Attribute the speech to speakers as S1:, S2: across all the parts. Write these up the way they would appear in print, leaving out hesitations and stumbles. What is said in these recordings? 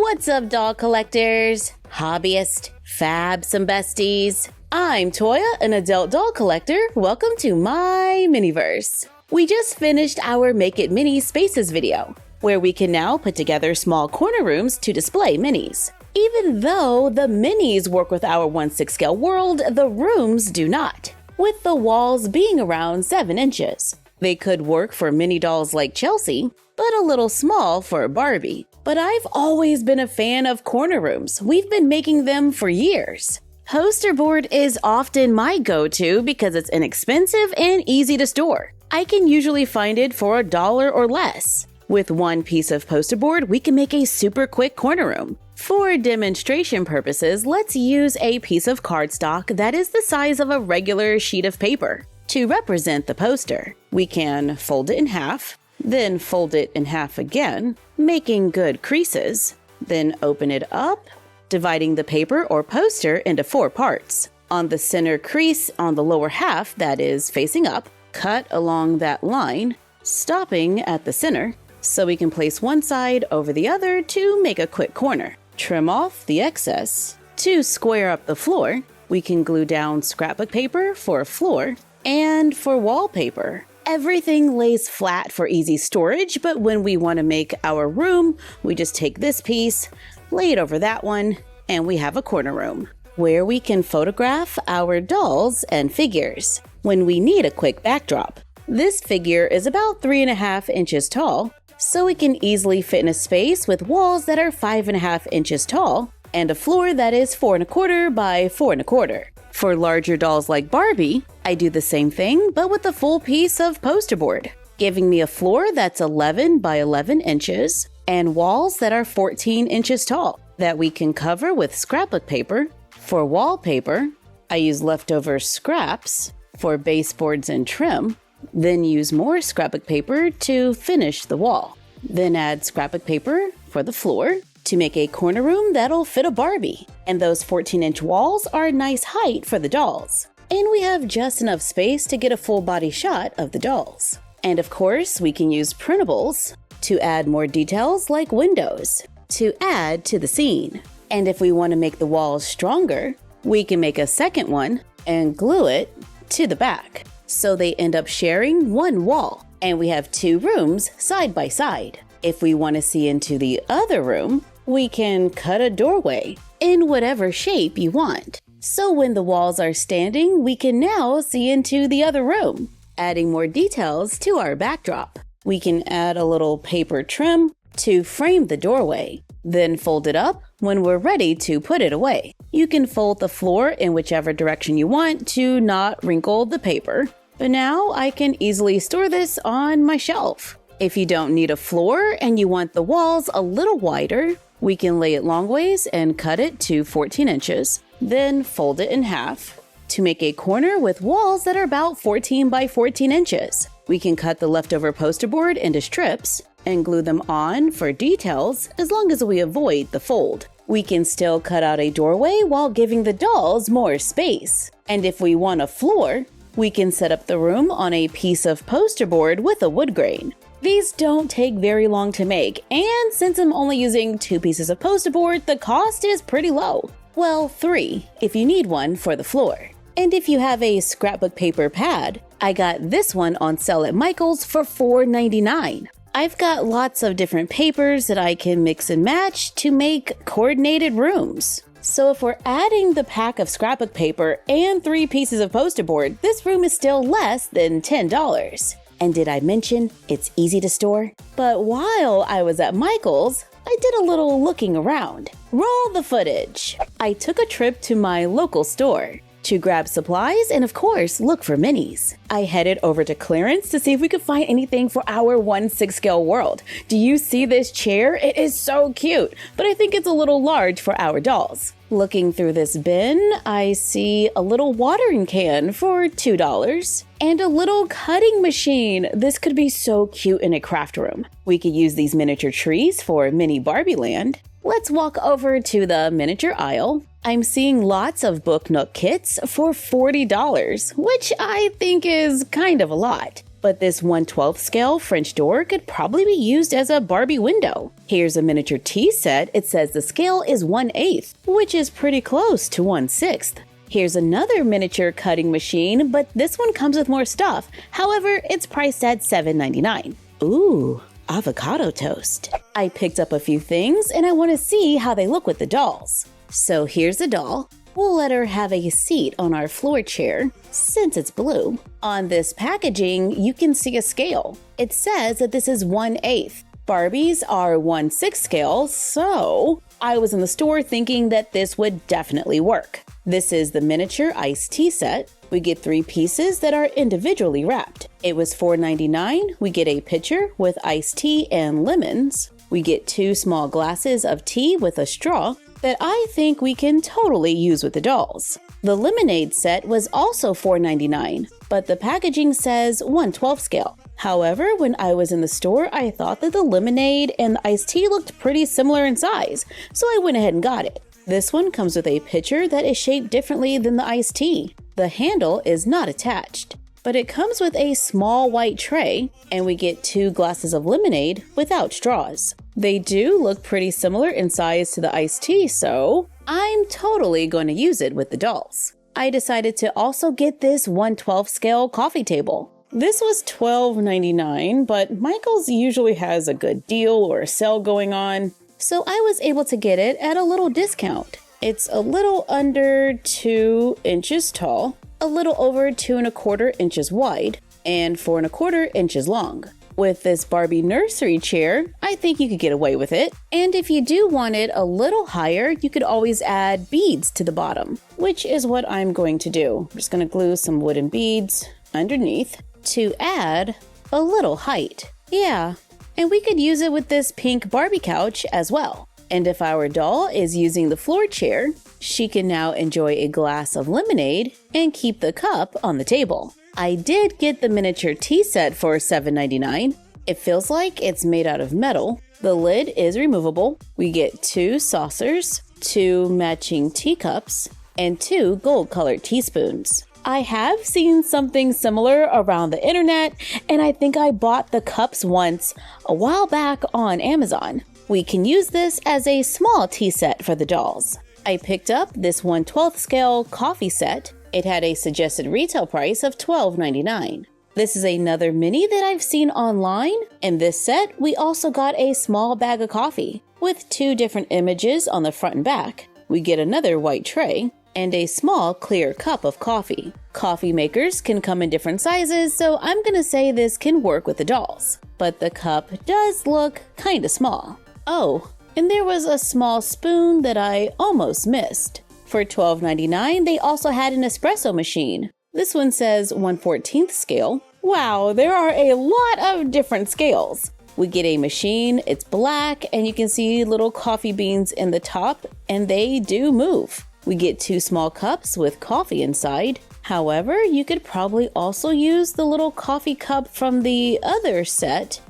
S1: What's up, doll collectors, hobbyists, fabs, and besties? I'm Toya, an adult doll collector. Welcome to my Miniverse. We just finished our Make It Mini Spaces video, where we can now put together small corner rooms to display minis. Even though the minis work with our 1/6 scale world, the rooms do not, with the walls being around 7 inches. They could work for mini dolls like Chelsea, but a little small for Barbie. But I've always been a fan of corner rooms. We've been making them for years. Poster board is often my go-to because it's inexpensive and easy to store. I can usually find it for $1 or less. With one piece of poster board, we can make a super quick corner room. For demonstration purposes, let's use a piece of cardstock that is the size of a regular sheet of paper. To represent the poster, we can fold it in half, then fold it in half again, making good creases, then open it up, dividing the paper or poster into 4 parts. On the center crease on the lower half that is facing up, cut along that line, stopping at the center, so we can place one side over the other to make a quick corner. Trim off the excess. To square up the floor, we can glue down scrapbook paper for floor and for wallpaper. Everything lays flat for easy storage, but when we want to make our room, we just take this piece, lay it over that one, and we have a corner room where we can photograph our dolls and figures when we need a quick backdrop. This figure is about 3.5 inches tall, so it can easily fit in a space with walls that are 5.5 inches tall and a floor that is 4.25 by 4.25. For larger dolls like Barbie, I do the same thing, but with a full piece of poster board, giving me a floor that's 11 by 11 inches and walls that are 14 inches tall that we can cover with scrapbook paper. For wallpaper, I use leftover scraps for baseboards and trim, then use more scrapbook paper to finish the wall. Then add scrapbook paper for the floor to make a corner room that'll fit a Barbie. And those 14-inch walls are a nice height for the dolls. And we have just enough space to get a full body shot of the dolls. And of course, we can use printables to add more details like windows to add to the scene. And if we want to make the walls stronger, we can make a second one and glue it to the back, so they end up sharing one wall, and we have 2 rooms side by side. If we want to see into the other room, we can cut a doorway in whatever shape you want. So when the walls are standing, we can now see into the other room, adding more details to our backdrop. We can add a little paper trim to frame the doorway, then fold it up when we're ready to put it away. You can fold the floor in whichever direction you want to not wrinkle the paper. But now I can easily store this on my shelf. If you don't need a floor and you want the walls a little wider, we can lay it long ways and cut it to 14 inches, then fold it in half to make a corner with walls that are about 14 by 14 inches. We can cut the leftover poster board into strips and glue them on for details as long as we avoid the fold. We can still cut out a doorway while giving the dolls more space. And if we want a floor, we can set up the room on a piece of poster board with a wood grain. These don't take very long to make, and since I'm only using 2 pieces of poster board, the cost is pretty low. Well, 3 if you need one for the floor. And if you have a scrapbook paper pad, I got this one on sale at Michael's for $4.99. I've got lots of different papers that I can mix and match to make coordinated rooms. So if we're adding the pack of scrapbook paper and 3 pieces of poster board, this room is still less than $10. And did I mention it's easy to store? But while I was at Michael's, I did a little looking around. Roll the footage. I took a trip to my local store to grab supplies and of course look for minis. I headed over to clearance to see if we could find anything for our 1/6 scale world. Do you see this chair? It is so cute, but I think it's a little large for our dolls. Looking through this bin, I see a little watering can for $2 and a little cutting machine. This could be so cute in a craft room. We could use these miniature trees for mini Barbie land. Let's walk over to the miniature aisle. I'm seeing lots of Book Nook kits for $40, which I think is kind of a lot. but this 1/12 scale French door could probably be used as a Barbie window. Here's a miniature tea set. It says the scale is 1/8, which is pretty close to 1/6. Here's another miniature cutting machine, but this one comes with more stuff. However, it's priced at $7.99. Ooh, avocado toast. I picked up a few things and I want to see how they look with the dolls. So here's a doll. We'll let her have a seat on our floor chair, since it's blue. On this packaging, you can see a scale. It says that this is 1/8. Barbies are 1/6 scale, so I was in the store thinking that this would definitely work. This is the miniature iced tea set. We get 3 pieces that are individually wrapped. It was $4.99. We get a pitcher with iced tea and lemons. We get 2 small glasses of tea with a straw that I think we can totally use with the dolls. The lemonade set was also $4.99, but the packaging says 1/12 scale. However, when I was in the store, I thought that the lemonade and the iced tea looked pretty similar in size, so I went ahead and got it. This one comes with a pitcher that is shaped differently than the iced tea. The handle is not attached, but it comes with a small white tray, and we get 2 glasses of lemonade without straws. They do look pretty similar in size to the iced tea, so I'm totally going to use it with the dolls. I decided to also get this 1/12 scale coffee table. This was $12.99, but Michael's usually has a good deal or a sale going on, so I was able to get it at a little discount. It's a little under 2 inches tall, a little over 2¼ inches wide, and 4¼ inches long. With this Barbie nursery chair, I think you could get away with it. And if you do want it a little higher, you could always add beads to the bottom, which is what I'm going to do. I'm just going to glue some wooden beads underneath to add a little height. Yeah, and we could use it with this pink Barbie couch as well. And if our doll is using the floor chair, she can now enjoy a glass of lemonade and keep the cup on the table. I did get the miniature tea set for $7.99. It feels like it's made out of metal. The lid is removable. We get 2 saucers, 2 matching teacups, and 2 gold-colored teaspoons. I have seen something similar around the internet, and I think I bought the cups once a while back on Amazon. We can use this as a small tea set for the dolls. I picked up this 1/12 scale coffee set. It had a suggested retail price of $12.99. This is another mini that I've seen online. In this set, we also got a small bag of coffee with 2 different images on the front and back. We get another white tray and a small clear cup of coffee. Coffee makers can come in different sizes, so I'm gonna say this can work with the dolls. But the cup does look kinda small. Oh, and there was a small spoon that I almost missed. For $12.99, they also had an espresso machine. This one says 1/14 scale. Wow, there are a lot of different scales. We get a machine, it's black, and you can see little coffee beans in the top, and they do move. We get 2 small cups with coffee inside. However, you could probably also use the little coffee cup from the other set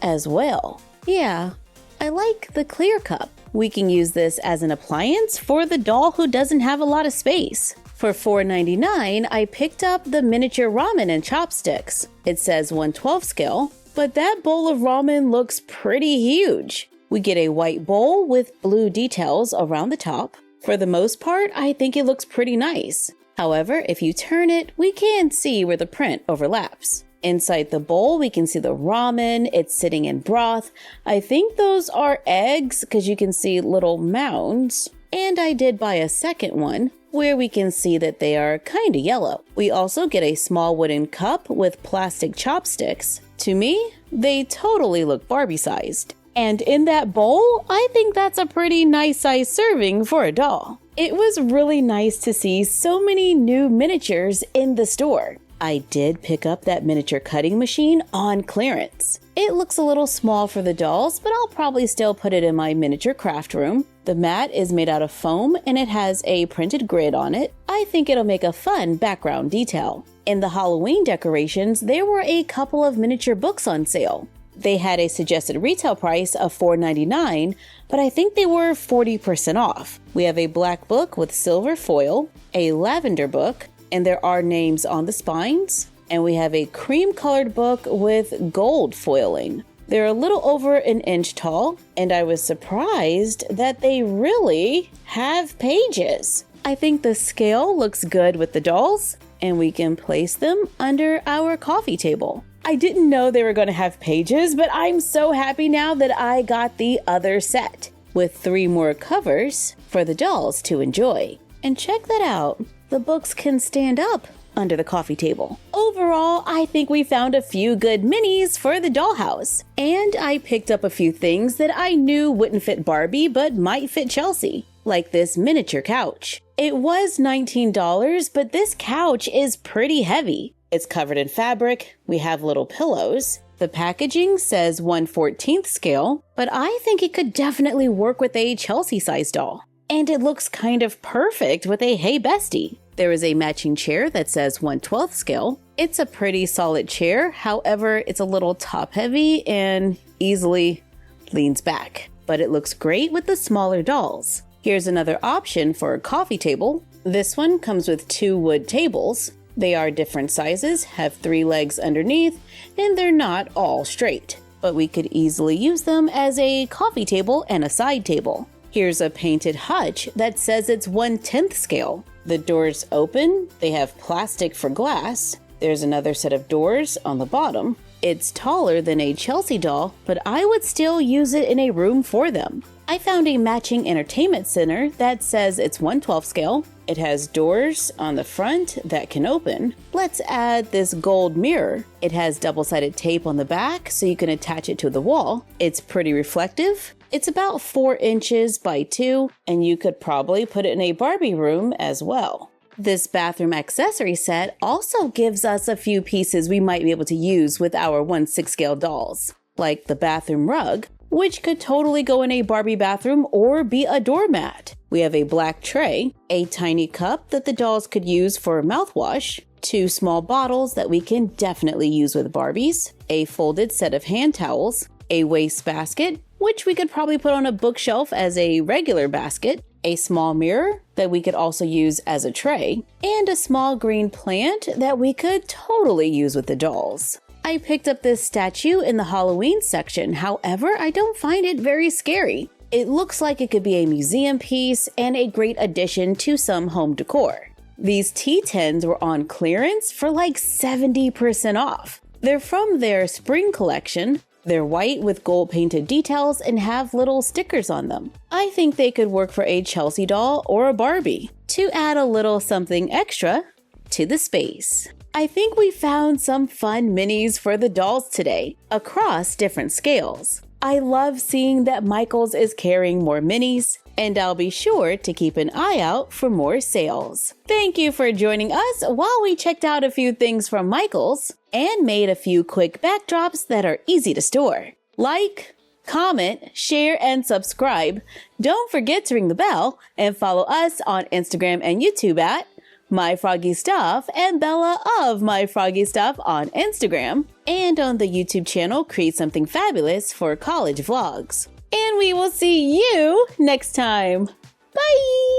S1: as well. Yeah, I like the clear cup. We can use this as an appliance for the doll who doesn't have a lot of space. For $4.99, I picked up the miniature ramen and chopsticks. It says 1/12 scale, but that bowl of ramen looks pretty huge. We get a white bowl with blue details around the top. For the most part, I think it looks pretty nice. However, if you turn it, we can see where the print overlaps. Inside the bowl, we can see the ramen. It's sitting in broth. I think those are eggs because you can see little mounds. And I did buy a second one where we can see that they are kind of yellow. We also get a small wooden cup with plastic chopsticks. To me, they totally look Barbie-sized. And in that bowl, I think that's a pretty nice size serving for a doll. It was really nice to see so many new miniatures in the store. I did pick up that miniature cutting machine on clearance. It looks a little small for the dolls, but I'll probably still put it in my miniature craft room. The mat is made out of foam and it has a printed grid on it. I think it'll make a fun background detail. In the Halloween decorations, there were a couple of miniature books on sale. They had a suggested retail price of $4.99, but I think they were 40% off. We have a black book with silver foil, a lavender book, and there are names on the spines, And we have a cream-colored book with gold foiling. They're a little over an inch tall, and I was surprised that they really have pages. I think the scale looks good with the dolls, and we can place them under our coffee table. I didn't know they were going to have pages, but I'm so happy now that I got the other set with 3 more covers for the dolls to enjoy. And check that out. The books can stand up under the coffee table. Overall, I think we found a few good minis for the dollhouse. And I picked up a few things that I knew wouldn't fit Barbie but might fit Chelsea, like this miniature couch. It was $19, but this couch is pretty heavy. It's covered in fabric. We have little pillows. The packaging says 1/14 scale, but I think it could definitely work with a Chelsea-sized doll. And it looks kind of perfect with a Hey Bestie. There is a matching chair that says 1/12 scale. It's a pretty solid chair, however, it's a little top-heavy and easily leans back. But it looks great with the smaller dolls. Here's another option for a coffee table. This one comes with 2 wood tables. They are different sizes, have 3 legs underneath, and they're not all straight. But we could easily use them as a coffee table and a side table. Here's a painted hutch that says it's 1/10 scale. The doors open, they have plastic for glass. There's another set of doors on the bottom. It's taller than a Chelsea doll, but I would still use it in a room for them. I found a matching entertainment center that says it's 1/12 scale. It has doors on the front that can open. Let's add this gold mirror. It has double-sided tape on the back so you can attach it to the wall. It's pretty reflective. It's about 4 inches by 2, and you could probably put it in a Barbie room as well. This bathroom accessory set also gives us a few pieces we might be able to use with our 1/6 scale dolls, like the bathroom rug, which could totally go in a Barbie bathroom or be a doormat. We have a black tray, a tiny cup that the dolls could use for mouthwash, 2 small bottles that we can definitely use with Barbies, a folded set of hand towels, a waste basket, which we could probably put on a bookshelf as a regular basket, a small mirror that we could also use as a tray, and a small green plant that we could totally use with the dolls. I picked up this statue in the Halloween section, however, I don't find it very scary. It looks like it could be a museum piece and a great addition to some home decor. These tea tins were on clearance for like 70% off. They're from their spring collection. They're white with gold painted details and have little stickers on them. I think they could work for a Chelsea doll or a Barbie to add a little something extra to the space. I think we found some fun minis for the dolls today across different scales. I love seeing that Michaels is carrying more minis, and I'll be sure to keep an eye out for more sales. Thank you for joining us while we checked out a few things from Michaels and made a few quick backdrops that are easy to store. Like, comment, share, and subscribe. Don't forget to ring the bell and follow us on Instagram and YouTube at MyFroggyStuff and Bella of MyFroggyStuff on Instagram, and on the YouTube channel Create Something Fabulous for college vlogs. And we will see you next time. Bye!